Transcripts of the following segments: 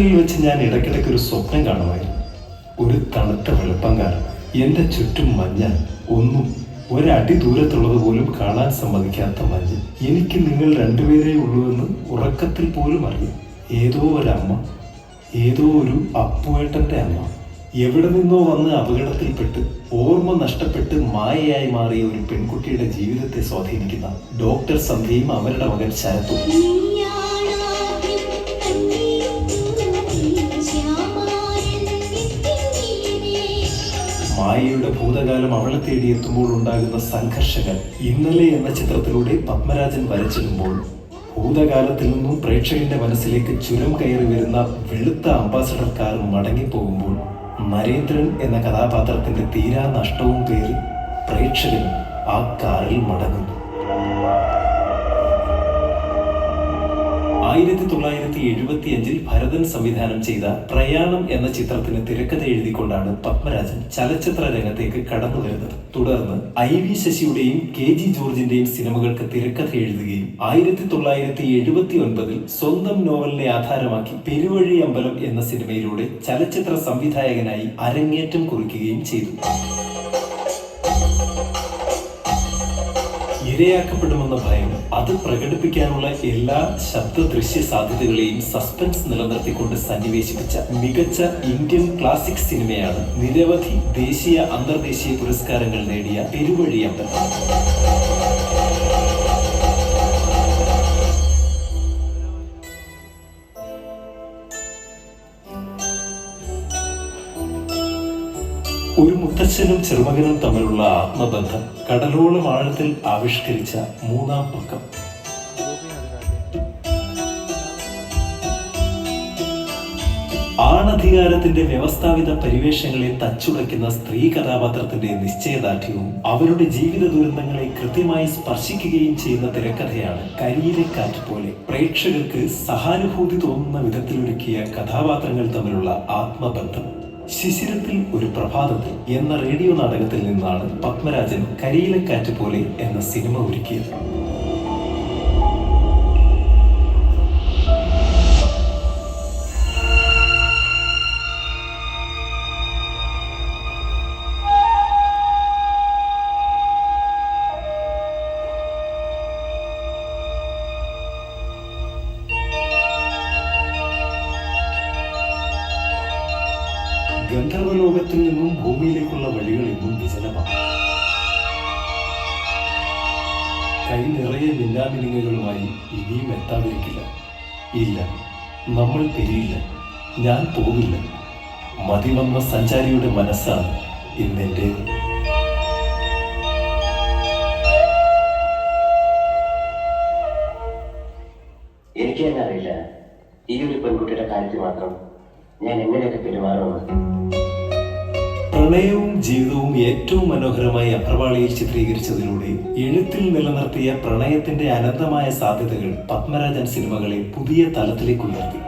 ഹോസ്റ്റലിൽ വെച്ച് ഞാൻ ഇടയ്ക്കിടയ്ക്ക് ഒരു സ്വപ്നം കാണുമായിരുന്നു. ഒരു തണുത്ത വെളുപ്പംകാലം, എൻ്റെ ചുറ്റും മഞ്ഞ, ഒന്നും ഒരടി ദൂരത്തുള്ളത് പോലും കാണാൻ സമ്മതിക്കാത്ത മഞ്ഞ്. എനിക്ക് നിങ്ങൾ രണ്ടുപേരേ ഉള്ളൂവെന്ന് ഉറക്കത്തിൽ പോലും അറിയാം. ഏതോ ഒരമ്മ, ഏതോ ഒരു അപ്പുവേട്ടൻ്റെ അമ്മ, എവിടെ നിന്നോ വന്ന് അപകടത്തിൽപ്പെട്ട് ഓർമ്മ നഷ്ടപ്പെട്ട് മായയായി മാറിയ ഒരു പെൺകുട്ടിയുടെ ജീവിതത്തെ സ്വാധീനിക്കുന്ന ഡോക്ടർ സന്ധ്യയും അവരുടെ മകൻ ശരത്തും. മായയുടെ ഭൂതകാലം അവളെ തേടിയെത്തുമ്പോൾ ഉണ്ടാകുന്ന സംഘർഷങ്ങൾ ഇന്നലെ എന്ന ചിത്രത്തിലൂടെ പത്മരാജൻ വരച്ചിടുമ്പോൾ, ഭൂതകാലത്തിൽ നിന്നും പ്രേക്ഷകന്റെ മനസ്സിലേക്ക് ചുരം കയറി വരുന്ന വെളുത്ത അംബാസഡർ കാർ മടങ്ങിപ്പോകുമ്പോൾ നരേന്ദ്രൻ എന്ന കഥാപാത്രത്തിന്റെ തീരാ നഷ്ടവും പേറി പ്രേക്ഷകൻ ആ കാറിൽ മടങ്ങുന്നു. 1975 ഭരതൻ സംവിധാനം ചെയ്ത പ്രയാണം എന്ന ചിത്രത്തിന് തിരക്കഥ എഴുതിക്കൊണ്ടാണ് പത്മരാജൻ ചലച്ചിത്ര രംഗത്തേക്ക് കടന്നു വരുന്നത്. തുടർന്ന് IV ശശിയുടെയും KG ജോർജിന്റെയും സിനിമകൾക്ക് തിരക്കഥ എഴുതുകയും 1979 സ്വന്തം നോവലിനെ ആധാരമാക്കി പെരുവഴി അമ്പലം എന്ന സിനിമയിലൂടെ ചലച്ചിത്ര സംവിധായകനായി അരങ്ങേറ്റം കുറിക്കുകയും ചെയ്തു. ഇരയാക്കപ്പെടുമെന്ന ഭയം, അത് പ്രകടിപ്പിക്കാനുള്ള എല്ലാ ശബ്ദ ദൃശ്യ സാധ്യതകളെയും സസ്പെൻസ് നിലനിർത്തിക്കൊണ്ട് സന്നിവേശിപ്പിച്ച മികച്ച ഇന്ത്യൻ ക്ലാസിക് സിനിമയാണ് നിരവധി ദേശീയ അന്തർദേശീയ പുരസ്കാരങ്ങൾ നേടിയ പെരുവഴി അമ്പലം. ഒരു മുത്തച്ഛനും ചെറുമകനും തമ്മിലുള്ള ആത്മബന്ധം കടലോളം ആഴത്തിൽ ആവിഷ്കരിച്ച മൂന്നാം പക്കം. ആണധികാരത്തിന്റെ വ്യവസ്ഥാപിത പരിവേഷങ്ങളെ തച്ചുടയ്ക്കുന്ന സ്ത്രീ കഥാപാത്രത്തിന്റെ നിശ്ചയദാർഢ്യവും അവരുടെ ജീവിത ദുരന്തങ്ങളെ കൃത്യമായി സ്പർശിക്കുകയും ചെയ്യുന്ന തിരക്കഥയാണ് കരിയിലെ കാറ്റ് പോലെ. പ്രേക്ഷകർക്ക് സഹാനുഭൂതി തോന്നുന്ന വിധത്തിലൊരുക്കിയ കഥാപാത്രങ്ങൾ തമ്മിലുള്ള ആത്മബന്ധം. ശിശിരത്തിൽ ഒരു പ്രഭാതത്തിൽ എന്ന റേഡിയോ നാടകത്തിൽ നിന്നാണ് പത്മരാജൻ കരിയിലക്കാറ്റ് പോലെ എന്ന സിനിമ ഒരുക്കിയത്. ഗന്ധർവലോകത്തിൽ നിന്നും ഭൂമിയിലേക്കുള്ള വഴികൾ ഇന്നും വിജനമാണ്. കൈ നിറയെ മിന്നാമിനുങ്ങുകളുമായി ഇനിയും എത്താതിരിക്കില്ല. ഇല്ല, നമ്മൾ പിരിയില്ല, ഞാൻ പോവില്ല. മതിവന്ന സഞ്ചാരിയുടെ മനസ്സാണ് ഇന്നെൻ്റെ. എനിക്ക് തന്നെ അറിയില്ല ഈ ഒരു പെൺകുട്ടിയുടെ കാര്യത്തിൽ മാത്രം ഞാൻ എങ്ങനെയൊക്കെ പെരുമാറുമെന്ന്. പ്രണയവും ജീവിതവും ഏറ്റവും മനോഹരമായി അപ്രവാളിയിൽ ചിത്രീകരിച്ചതിലൂടെ എഴുത്തിൽ നിലനിർത്തിയ പ്രണയത്തിന്റെ അനന്തമായ സാധ്യതകൾ പത്മരാജൻ സിനിമകളെ പുതിയ തലത്തിലേക്ക് ഉയർത്തി.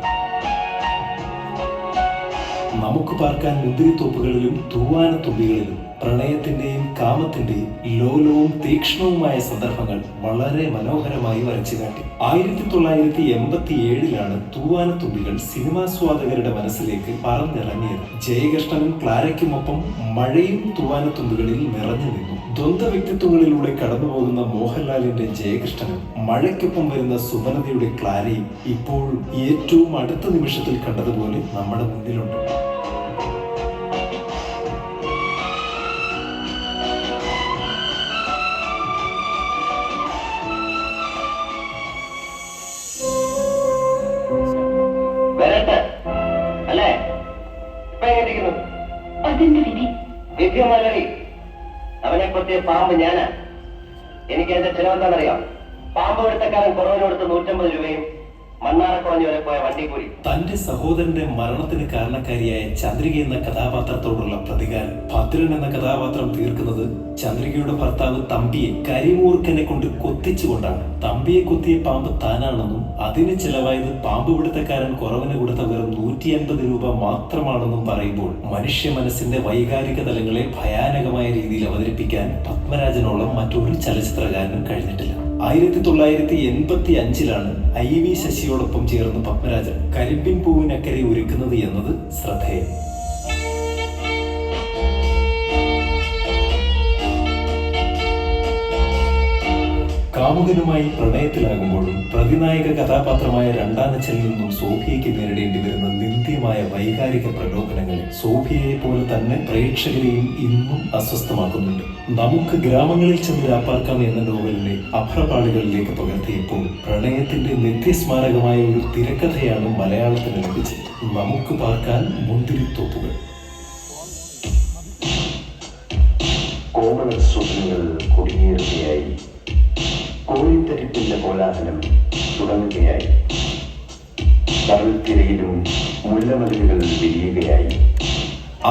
നമുക്ക് പാർക്കാൻ മുന്തിരിത്തോപ്പുകളിലും തൂവാനത്തുമ്പികളിലും പ്രണയത്തിന്റെയും കാമത്തിന്റെയും ലോലവും തീക്ഷ്ണവുമായ സന്ദർഭങ്ങൾ വളരെ മനോഹരമായി വരച്ചു കാട്ടി. 1987 തൂവാനത്തുമ്പികൾ സിനിമാസ്വാദകരുടെ മനസ്സിലേക്ക് പറന്നിറങ്ങിയത്. ജയകൃഷ്ണനും ക്ലാരയ്ക്കുമൊപ്പം മഴയും തൂവാനത്തുമ്പികളിൽ നിറഞ്ഞു നിന്നു. ദ്വന്ദ്വ വ്യക്തിത്വങ്ങളിലൂടെ കടന്നുപോകുന്ന മോഹൻലാലിന്റെ ജയകൃഷ്ണനും മഴയ്ക്കൊപ്പം വരുന്ന സുമലതയുടെ ക്ലാരയും ഇപ്പോഴും ഏറ്റവും അടുത്ത നിമിഷത്തിൽ കണ്ടതുപോലെ നമ്മുടെ മുന്നിലുണ്ട്. അവനെ കൊത്തിയ പാമ്പ് ഞാനാ. എനിക്ക് എന്റെ ചിലവെന്താണെന്നറിയാം. പാമ്പ് എടുത്തക്കാരൻ കുറവിനോടുത്ത് 150 രൂപയും മണ്ണാറക്കുളഞ്ഞു വരെ പോയ വണ്ടിക്കൂലി. തന്റെ സഹോദരന്റെ മരണത്തിന് കാരണക്കാരിയായ ചന്ദ്രിക എന്ന കഥാപാത്രത്തോടുള്ള പ്രതികാരം ഭദ്രൻ എന്ന കഥാപാത്രം തീർക്കുന്നത് ചന്ദ്രികയുടെ ഭർത്താവ് തമ്പിയെ കരിമൂർഖനെ കൊണ്ട് കൊത്തിച്ചുകൊണ്ടാണ്. തമ്പിയെ കൊത്തിയ പാമ്പ് താനാണെന്നും അതിന് ചിലവായത് പാമ്പ് പിടുത്തക്കാരൻ കുറവിന് കൊടുത്ത വെറും 150 രൂപ മാത്രമാണെന്നും പറയുമ്പോൾ മനുഷ്യ മനസ്സിന്റെ വൈകാരിക തലങ്ങളെ ഭയാനകമായ രീതിയിൽ അവതരിപ്പിക്കാൻ പത്മരാജനോളം മറ്റൊരു ചലച്ചിത്രകാരനും കഴിഞ്ഞിട്ടില്ല. 1985-ലാണ് IV ശശിയോടൊപ്പം ചേർന്ന് പത്മരാജൻ കരിമ്പിൻ പൂവിനക്കരെ ഒരുക്കുന്നത് എന്നത് ശ്രദ്ധേയം. കാമുകനുമായി പ്രണയത്തിലാകുമ്പോഴും പ്രതിനായക കഥാപാത്രമായ രണ്ടാനച്ചലിൽ നിന്നും സോഫിയയ്ക്ക് നേരിടേണ്ടി വരുന്ന നിന്ദ്യമായ വൈകാരിക പ്രലോഭനങ്ങളെ സോഫിയയെ പോലെ തന്നെ പ്രേക്ഷകരെയും ഇന്നും അസ്വസ്ഥമാക്കുന്നുണ്ട്. നമുക്ക് ഗ്രാമങ്ങളിൽ ചെന്ന് രാപ്പാർക്കാം എന്ന നോവലിനെ അഭ്രപാളികളിലേക്ക് പകർത്തിയപ്പോൾ പ്രണയത്തിന്റെ നിത്യസ്മാരകമായ ഒരു തിരക്കഥയാണ് മലയാളത്തിന് ലഭിച്ചത്. നമുക്ക് പാർക്കാൻ മുന്തിരിത്തോപ്പുകൾ. കോമള സ്വപ്നങ്ങൾ കൊടിയേറുകയായി, കോഴിത്തരിപ്പിന്റെ കോലാഹലം തുടങ്ങുകയായി, കടൽത്തിരയിലും മുല്ലമതിലുകൾ വിരിയുകയായി.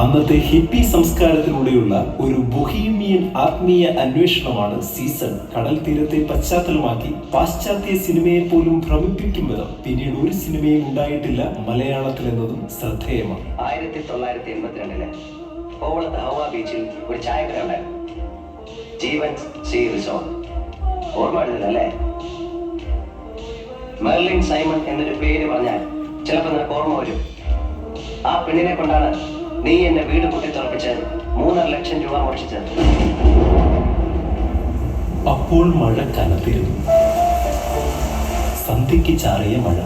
അന്നത്തെ ഹിപ്പി സംസ്കാരത്തിലൂടെയുള്ള ഒരു ബൊഹീമിയൻ ആത്മീയ അന്വേഷണമാണ് സീസൺ. കടൽ തീരത്തെ പശ്ചാത്തലമാക്കി പാശ്ചാത്യ സിനിമയെ പോലും ഭ്രമിപ്പിക്കും വിധം പിന്നീട് ഒരു സിനിമയും ഉണ്ടായിട്ടില്ല മലയാളത്തിൽ എന്നതും ശ്രദ്ധേയമാണ്. 1982 കോവളത്ത് ഹവ ബീച്ചിൽ ഒരു ചായക്കട ഉണ്ടായിരുന്നു, ജീവൻ സീ റിസോർട്ട്. ഓർമ്മ എഴുതുന്നല്ലേ? മെർലിൻ സൈമൺ എന്നൊരു പേര് പറഞ്ഞാൽ ചിലപ്പോൾ നിനക്ക് ഓർമ്മ വരും. ആ പെണ്ണിനെ കൊണ്ടാണ് നീ എന്നെ വീട് പൊട്ടിത്തുറപ്പിച്ച് 3.5 ലക്ഷം രൂപ മോഷിച്ചത്. അപ്പോൾ മഴ കനത്തിരുന്നു. സന്ധ്യയ്ക്ക് ചാറിയ മഴ,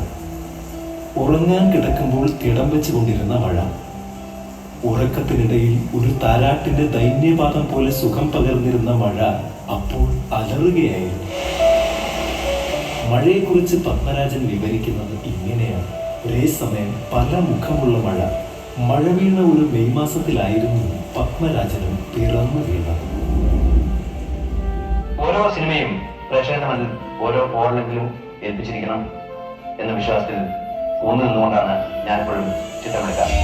ഉറങ്ങാൻ കിടക്കുമ്പോൾ തിടം വെച്ചുകൊണ്ടിരുന്ന മഴ, ഉറക്കത്തിനിടയിൽ ഒരു താരാട്ടിന്റെ ദൈന്യപാദം പോലെ സുഖം പകർന്നിരുന്ന മഴ അപ്പോൾ അലറുകയായിരുന്നു. മഴയെക്കുറിച്ച് പത്മരാജൻ വിവരിക്കുന്നത് ഇങ്ങനെയാണ്. ഒരേ സമയം പല മുഖമുള്ള മഴ. മഴ വീണ ഒരു മെയ് മാസത്തിലായിരുന്നു പത്മരാജനും പിറന്നു വീണത്. ഓരോ സിനിമയും പ്രേക്ഷകന്റെ മനസ്സിൽ ഓരോ പോറലെങ്കിലും ഏൽപ്പിച്ചിരിക്കണം എന്ന വിശ്വാസത്തിൽ ഊന്നു നിന്നുകൊണ്ടാണ് ഞാനിപ്പോഴും ചിത്രമെടുക്കാറ്.